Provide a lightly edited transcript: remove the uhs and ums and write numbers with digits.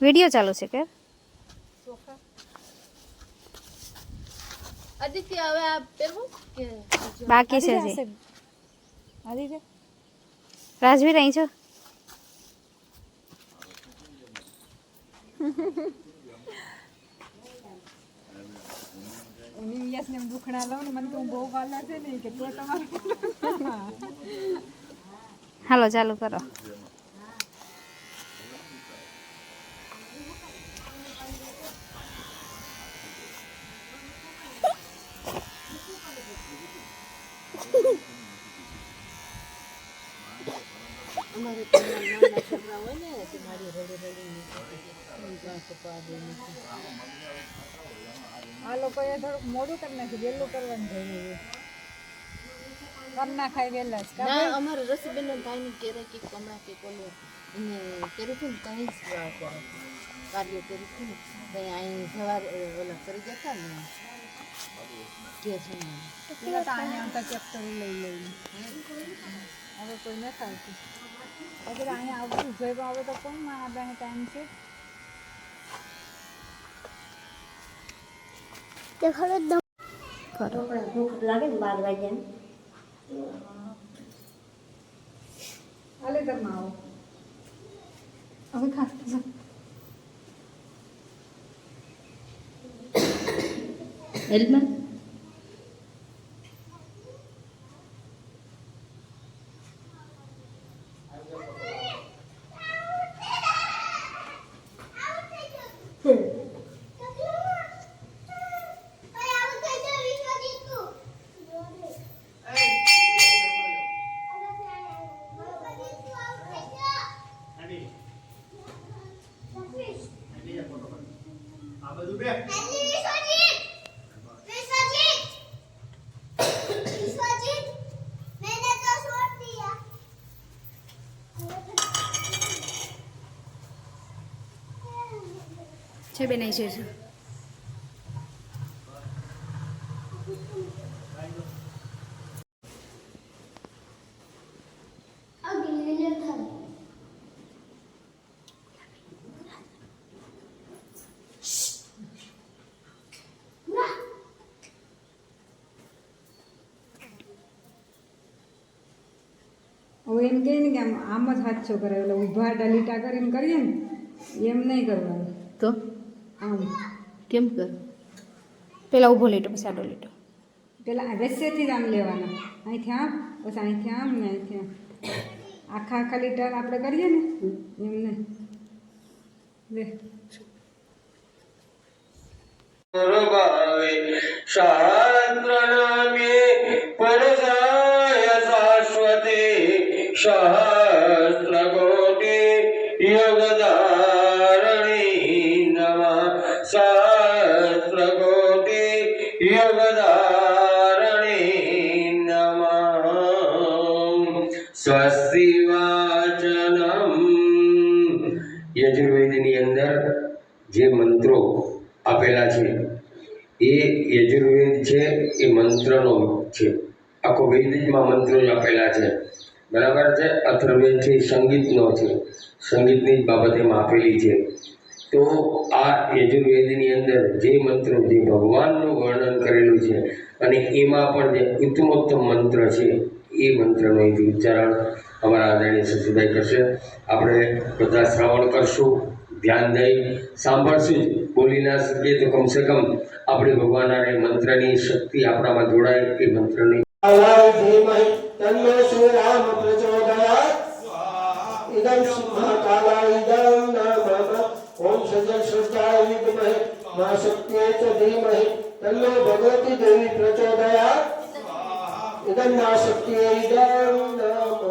video ચાલુ છે કે આદિત્ય હવે આ પહેરવું કે બાકી છે હજી રાજવીર અહીં છો ને દુખણા લઉં ને મને તો બહુ વાલા છે ને કે તો તમારે હાલો ચાલુ કરો અમારે તો નાના છોકરા હોય ને તે મારી રડી કપા દે આ લોકોએ થોડુંક મોડું કરી નાખ્યું વહેલું કરવાનું થયું કરી નાખાય વહેલા જ ના અમારે રસીબેન ભાઈની કેરે કે કમળા કે કોલો એને કર્યું હતું ને કંઈ જ કાર્ય કર્યું હતું ને કંઈ અહીં સવાર ઓલા કરી જતા ને કે છે પેલા તો અહીંયા આવતા ચેપ્ટર લઈ લઈને હવે કોઈ નથી આવતું અગર અહીંયા આવતું જોઈવા આવે તો કોણ માં આપણે ટાઈમ છે કરો ભૂખ લાગે ને 12 વાગ્યા હાલે ઘરમાં આવો હવે ખાતા હેલ્પમાં છે બેન અહીં છે હવે એમ કહે ને કે આમ જ હાથો કરે એટલે ઊભા ડલીટા કરીને કરીએ ને એમ નહીં કરવાનું તો આમ કેમ કર પેલા ઊભો લીટો પછી આડો લીટો પેલા વેસેથી જ આમ લેવાના અહીંથી આમ પછી અહીંથી આમ ને અહીંથી આમ આખા આખા લીટર આપણે કરીએ ને એમ નહીં લે शास्त्रनामे परसाय शाश्वते सहस्रकोटि योगदारणे नमः सहस्रकोटि योगदारणे नमः स्वस्ति वाचनम यजुर्वेदની અંદર જે મંત્રો આપેલા છે એ યજુર્વેદ છે એ મંત્રનો છે આખો વૈદિકમાં મંત્રો જ આપેલા છે બરાબર છે અથર્વવેદ છે સંગીતનો છે સંગીતની જ બાબતેમાં આપેલી છે તો આ યજુર્વેદની અંદર જે મંત્રો જે ભગવાનનું વર્ણન કરેલું છે અને એમાં પણ જે ઉત્તમોત્તમ મંત્ર છે એ મંત્રનું અહીંથી ઉચ્ચારણ અમારા આદરણીય સચિભાઈ કરશે આપણે બધા શ્રવણ કરશું ધ્યાન દઈ સાંભળશું જ બોલી ના શકીએ તો કમસે કમ આપણે ભગવાનના મંત્રની શક્તિ આપણામાં જોડાય એ મંત્રની તન્નો શ્રી રામ પ્રચોદયાત ઇદં મહાકાલાય ઇદં નમઃ ઓમ સજ્જન શ્રદ્ધાય વિદ્મહે મા શક્તિએ ચ ધીમહિ તન્નો ભગવતી દેવી પ્રચોદયાત ઇદં મા શક્તિએ ઇદં નમઃ